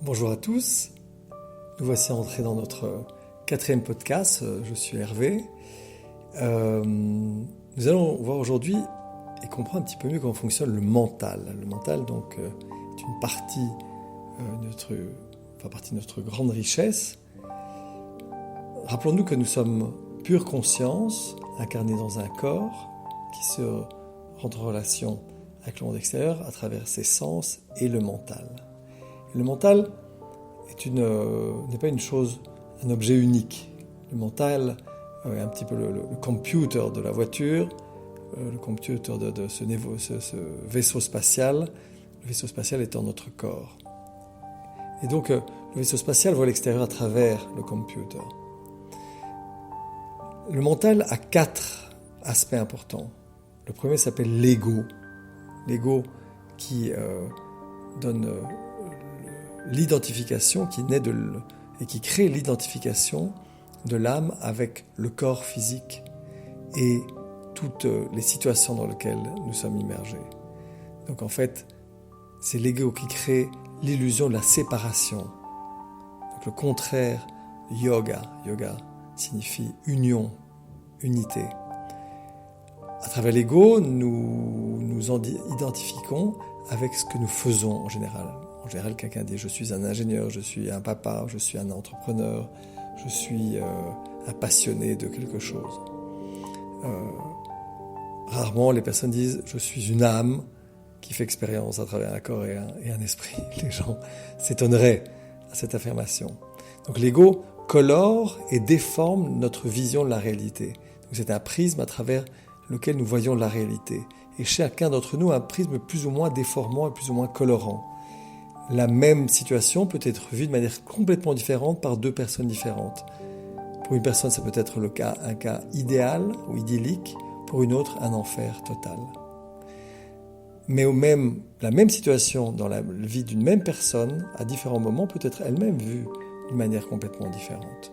Bonjour à tous, nous voici entrés dans notre quatrième podcast, je suis Hervé. Nous allons voir aujourd'hui et comprendre un petit peu mieux comment fonctionne le mental. Le mental donc est une partie, partie de notre grande richesse. Rappelons-nous que nous sommes pure conscience, incarnée dans un corps qui se rentre en relation avec le monde extérieur à travers ses sens et le mental. Le mental n'est pas une chose, un objet unique. Le mental est un petit peu le computer de la voiture, le computer de ce vaisseau spatial. Le vaisseau spatial étant notre corps. Et donc, le vaisseau spatial voit l'extérieur à travers le computer. Le mental a 4 aspects importants. Le premier s'appelle l'ego. L'ego qui donne l'identification, qui naît et qui crée l'identification de l'âme avec le corps physique et toutes les situations dans lesquelles nous sommes immergés. Donc en fait, c'est l'ego qui crée l'illusion de la séparation. Donc le contraire, yoga. Yoga signifie union, unité. À travers l'ego, nous nous identifions avec ce que nous faisons en général. En général, quelqu'un dit « je suis un ingénieur, je suis un papa, je suis un entrepreneur, je suis un passionné de quelque chose ». Rarement, les personnes disent « je suis une âme qui fait expérience à travers un corps et un esprit ». Les gens s'étonneraient à cette affirmation. Donc l'ego colore et déforme notre vision de la réalité. Donc, c'est un prisme à travers lequel nous voyons la réalité. Et chacun d'entre nous a un prisme plus ou moins déformant et plus ou moins colorant. La même situation peut être vue de manière complètement différente par 2 personnes différentes. Pour une personne, ça peut être un cas idéal ou idyllique, pour une autre, un enfer total. Mais la même situation dans la vie d'une même personne, à différents moments, peut être elle-même vue d'une manière complètement différente.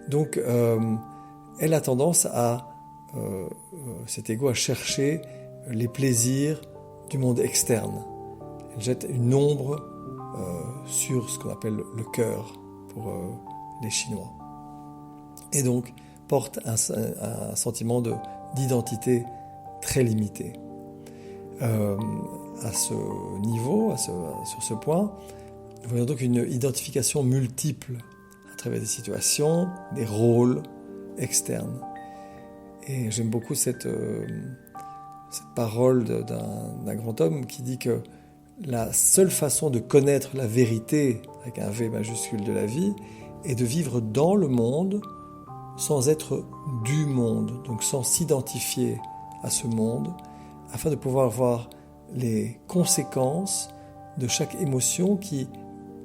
Donc, elle a tendance cet ego, à chercher les plaisirs du monde externe. Elle jette une ombre sur ce qu'on appelle le cœur pour les Chinois. Et donc porte un sentiment d'identité très limité. À ce niveau, sur ce point, nous voyons donc une identification multiple à travers des situations, des rôles externes. Et j'aime beaucoup cette parole d'un grand homme qui dit que la seule façon de connaître la vérité, avec un V majuscule de la vie, est de vivre dans le monde sans être du monde, donc sans s'identifier à ce monde, afin de pouvoir voir les conséquences de chaque émotion qui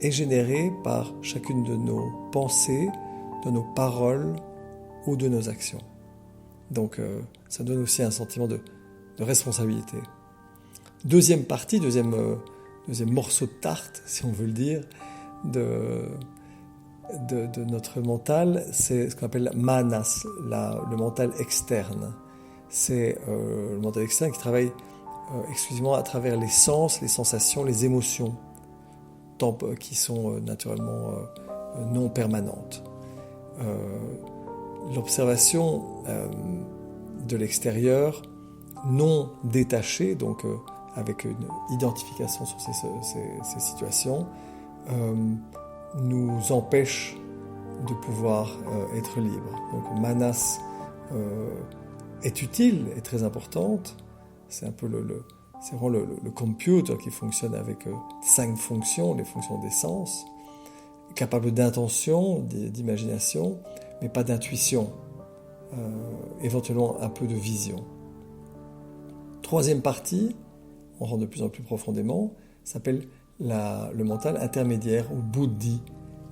est générée par chacune de nos pensées, de nos paroles ou de nos actions. Donc ça donne aussi un sentiment de responsabilité. Deuxième partie, deuxième morceau de tarte, si on veut le dire, de notre mental, c'est ce qu'on appelle manas, le mental externe. C'est le mental externe qui travaille exclusivement à travers les sens, les sensations, les émotions, qui sont naturellement non permanentes. L'observation de l'extérieur, non détachée, donc avec une identification sur ces situations, nous empêche de pouvoir être libre. Donc manas est utile, est très importante. C'est un peu c'est vraiment le computer qui fonctionne avec 5 fonctions, les fonctions des sens, capable d'intention, d'imagination, mais pas d'intuition, éventuellement un peu de vision. Troisième partie, on rentre de plus en plus profondément, s'appelle le mental intermédiaire ou buddhi.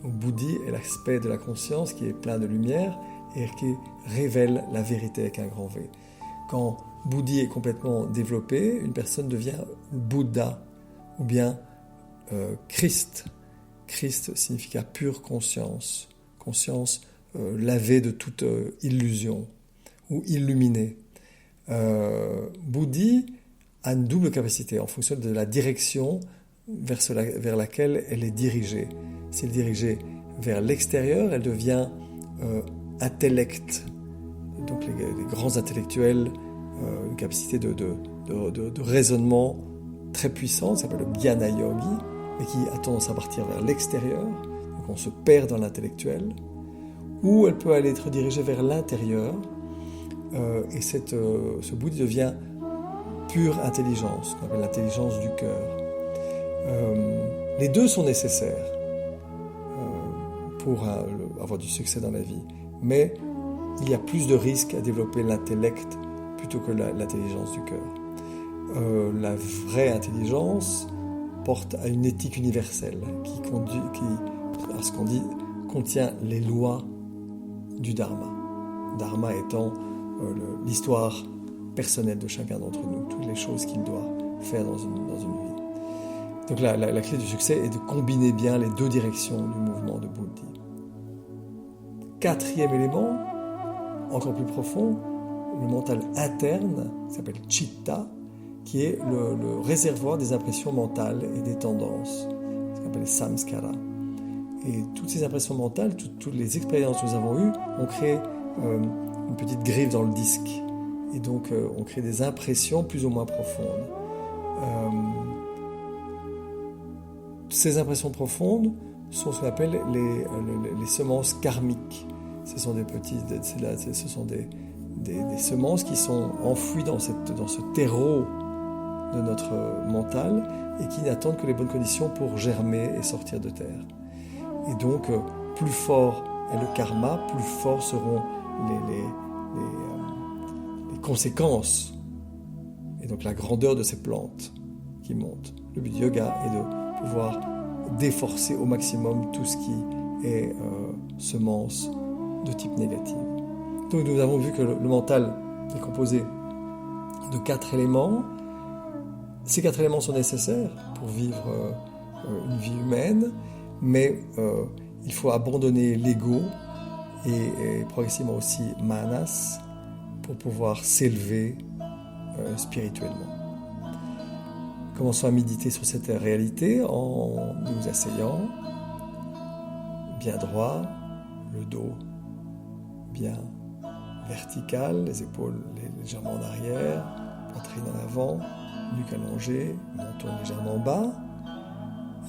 Donc buddhi est l'aspect de la conscience qui est plein de lumière et qui révèle la vérité avec un grand V. Quand buddhi est complètement développé, une personne devient Bouddha ou bien Christ. Christ signifie pure conscience, conscience lavée de toute illusion ou illuminée. Buddhi a une double capacité en fonction de la direction vers laquelle elle est dirigée. Si elle est dirigée vers l'extérieur, elle devient intellect. Donc les grands intellectuels, une capacité de raisonnement très puissante, ça s'appelle le Jnana Yogi, mais qui a tendance à partir vers l'extérieur, donc on se perd dans l'intellectuel, ou elle peut aller être dirigée vers l'intérieur, et ce bout devient pure intelligence, qu'on appelle l'intelligence du cœur. Les deux sont nécessaires pour avoir du succès dans la vie, mais il y a plus de risques à développer l'intellect plutôt que l'intelligence du cœur. La vraie intelligence porte à une éthique universelle qui contient les lois du Dharma. Dharma étant l'histoire personnelle de chacun d'entre nous, toutes les choses qu'il doit faire dans une vie. Donc la clé du succès est de combiner bien les deux directions du mouvement de Buddhi. Quatrième élément, encore plus profond, le mental interne, qui s'appelle Chitta, qui est le réservoir des impressions mentales et des tendances, ce qu'on appelle les samskara. Et toutes ces impressions mentales, toutes les expériences que nous avons eues, ont créé une petite griffe dans le disque. Et donc, on crée des impressions plus ou moins profondes. Ces impressions profondes sont ce qu'on appelle les semences karmiques. Ce sont des semences qui sont enfouies dans ce terreau de notre mental et qui n'attendent que les bonnes conditions pour germer et sortir de terre. Et donc, plus fort est le karma, plus forts seront les conséquences et donc la grandeur de ces plantes qui montent. Le but du yoga est de pouvoir déforcer au maximum tout ce qui est semence de type négatif. Donc nous avons vu que le mental est composé de 4 éléments. Ces 4 éléments sont nécessaires pour vivre une vie humaine, mais il faut abandonner l'ego et progressivement aussi manas pour pouvoir s'élever spirituellement. Commençons à méditer sur cette réalité en nous asseyant bien droit, le dos bien vertical, les épaules légèrement en arrière, poitrine en avant, nuque allongée, menton légèrement en bas,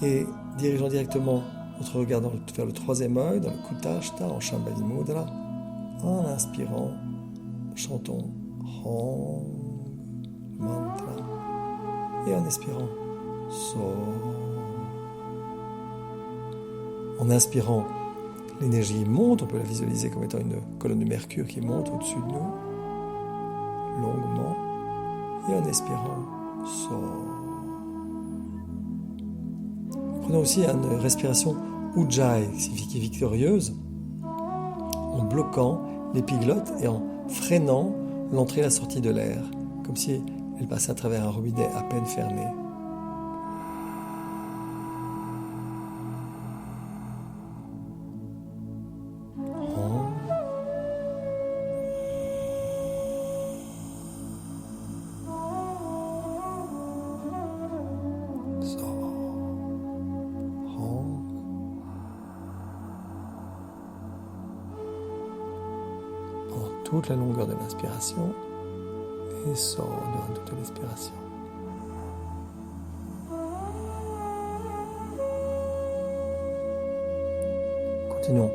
et dirigeons directement notre regard vers le troisième œil, dans le Kutashta, en Shambhavi Mudra. En inspirant, chantons Hong, mantra, et en expirant, So. En inspirant, l'énergie monte, on peut la visualiser comme étant une colonne de mercure qui monte au-dessus de nous, longuement, et en expirant, So. Prenons aussi une respiration Ujjayi, qui signifie victorieuse, en bloquant l'épiglotte et en freinant l'entrée et la sortie de l'air, comme si elle passait à travers un robinet à peine fermé. Toute la longueur de l'inspiration et sort durant toute l'expiration. Continuons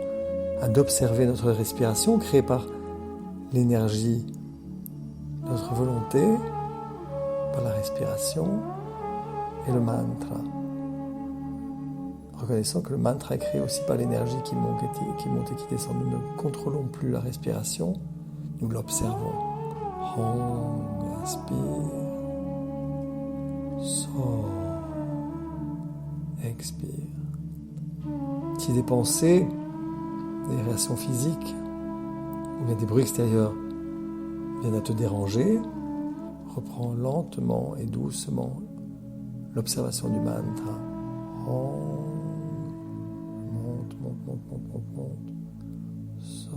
à d'observer notre respiration créée par l'énergie de notre volonté, par la respiration et le mantra. Reconnaissant que le mantra est créé aussi par l'énergie qui monte et qui descend. Nous ne contrôlons plus la respiration, nous l'observons. Hong, inspire. So, expire. Si des pensées, des réactions physiques, ou bien des bruits extérieurs viennent à te déranger, reprends lentement et doucement l'observation du mantra. Hong, monte. So.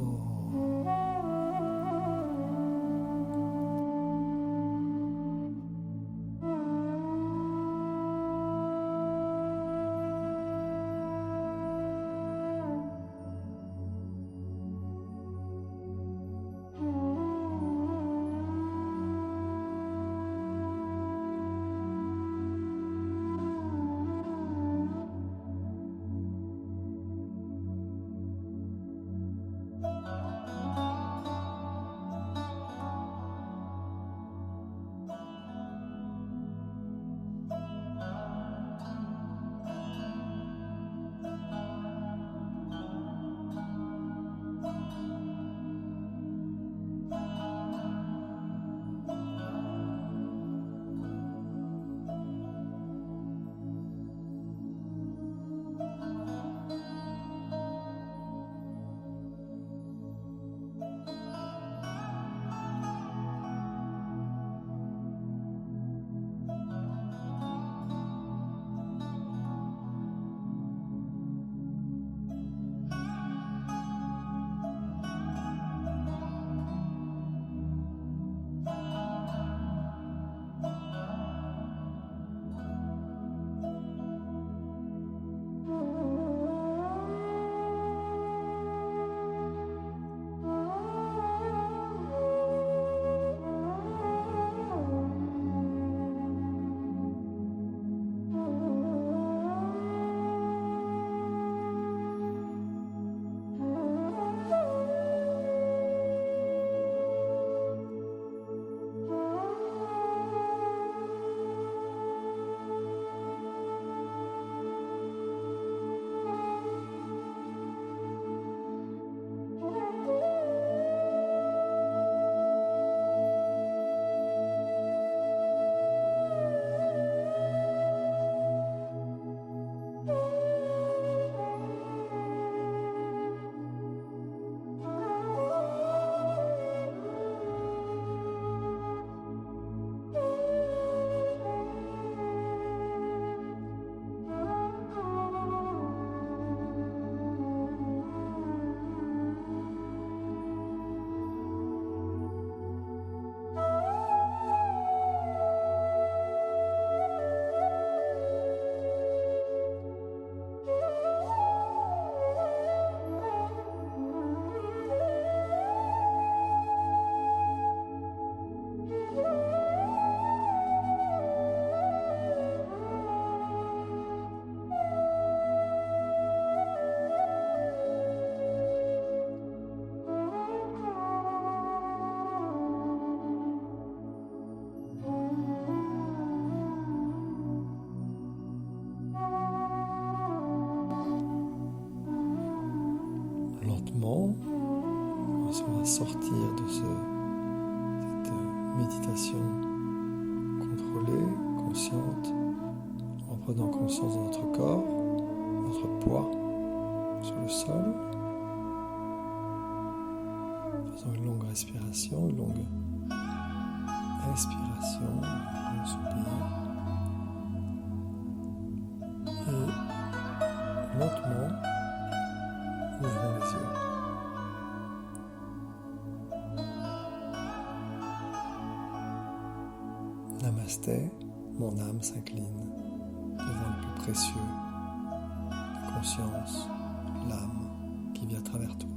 sortir de cette méditation contrôlée, consciente, en prenant conscience de notre corps, notre poids sur le sol, en faisant une longue respiration, une longue inspiration, un long soupir, et lentement ouvrons les yeux. Namasté, mon âme s'incline devant le plus précieux, la conscience, l'âme qui vit à travers toi.